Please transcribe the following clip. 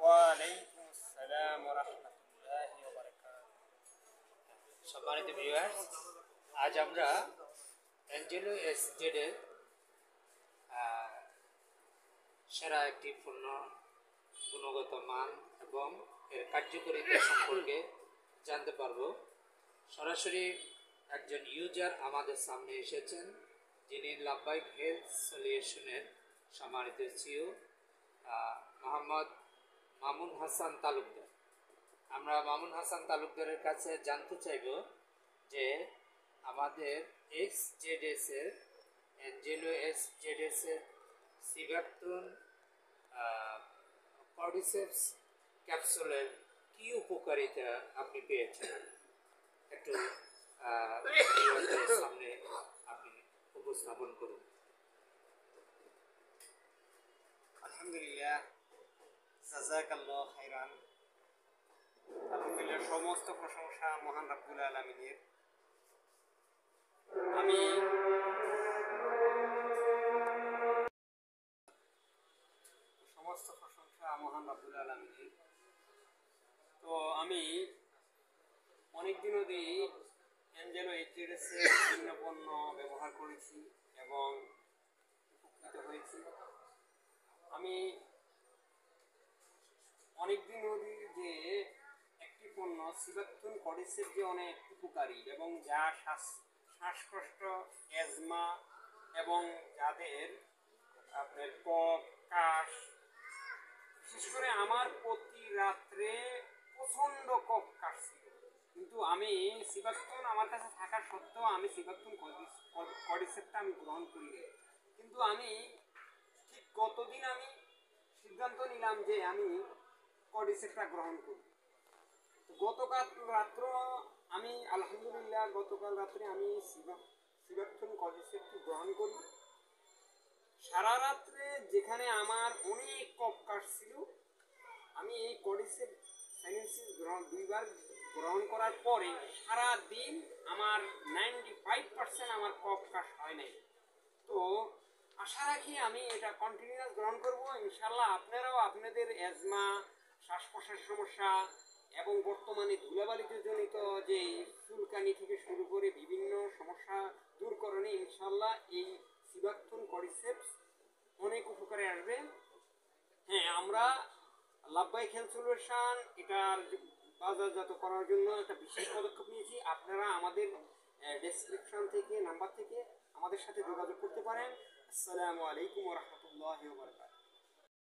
ওয়ালাইকুম আসসালাম ওয়া রাহমাতুল্লাহি ওয়া বারাকাতুহু। সম্মানিত ভিউয়ার্স, আজ আমরা অ্যাঞ্জেলো এসজেড এর সেরা একটি পণ্য গুণগত মান এবং এর কার্যকারিতা সম্পর্কে জানতে পারবো। সরাসরি একজন ইউজার আমাদের সামনে এসেছেন, যিনি লাব্বাইক হেলথ সলিউশনের সম্মানিত সিইও মোহাম্মদ মামুন হাসান তালুকদার। আমরা মামুন হাসান তালুকদারের কাছে জানতে চাইব যে আমাদের এক্সজেডএস এর অ্যাঞ্জেলো এসজেডএস এর সিভাকটন কর্ডিসেপস ক্যাপসুলের কি উপকারিতা আপনি পেয়েছেন, একটু সামনে আপনি উপস্থাপন করুন। আলহামদুলিল্লাহ, জাযাকাল্লাহু খাইরান। আলহামদুলিল্লাহ, সমস্ত প্রশংসা মহান রাব্বুল আলামিনের। আমি সমস্ত প্রশংসা মহান রাব্বুল আলামিনের। তো আমি অনেকদিন অবধি অ্যাঞ্জেলো এসজেডএস এর বিভিন্ন পণ্য ব্যবহার করেছি এবং উপকৃত হয়েছি। আমি অনেকদিন অবধি যে একটি পণ্য সিভাকটন কর্ডিসেপস যে অনেক উপকারী এবং যা শ্বাসকষ্ট, অ্যাজমা এবং যাদের আপনার কফ, কাশ, বিশেষ করে আমার প্রতি রাত্রে প্রচণ্ড কফ কাশছিল, কিন্তু আমি সিভাকটন আমার কাছে থাকা সত্ত্বেও আমি সিভাকটন কর্ডিসেপসটা আমি গ্রহণ করিনি। কিন্তু আমি ঠিক গতদিন আমি সিদ্ধান্ত নিলাম যে আমি কর্ডিসেপসটা গ্রহণ করি। গতকাল রাত্র আমি আলহামদুলিল্লাহ গতকাল রাত্রে আমি সিভাকটন কর্ডিসেপসটি গ্রহণ করি। সারা রাত্রে যেখানে আমার অনেক কফ কাশছিল, আমি এই কর্ডিসেপস সাইনেন্সিস দুইবার গ্রহণ করার পরে সারা দিন আমার 95% আমার কফ কাশ হয় নাই। তো আশা রাখি আমি এটা কন্টিনিউয়াস গ্রহণ করব ইনশাল্লাহ। আপনারাও আপনাদের অ্যাজমা, শ্বাস প্রশ্বাসের সমস্যা এবং বর্তমানে ধুলাবালিতে জনিত যে চুলকানি থেকে শুরু করে বিভিন্ন সমস্যা দূরকরণে ইনশাল্লাহ এই সিভাকটন কর্ডিসেপস অনেক উপকারে আসবে। হ্যাঁ, আমরা লাব্বাইক হেলথ সলিউশন এটার বাজারজাত করার জন্য একটা বিশেষ পদক্ষেপ নিয়েছি। আপনারা আমাদের ডেসক্রিপশন থেকে নাম্বার থেকে আমাদের সাথে যোগাযোগ করতে পারেন। আসসালামু আলাইকুম ওয়া রাহমাতুল্লাহি ওয়া বারাকাতুহু।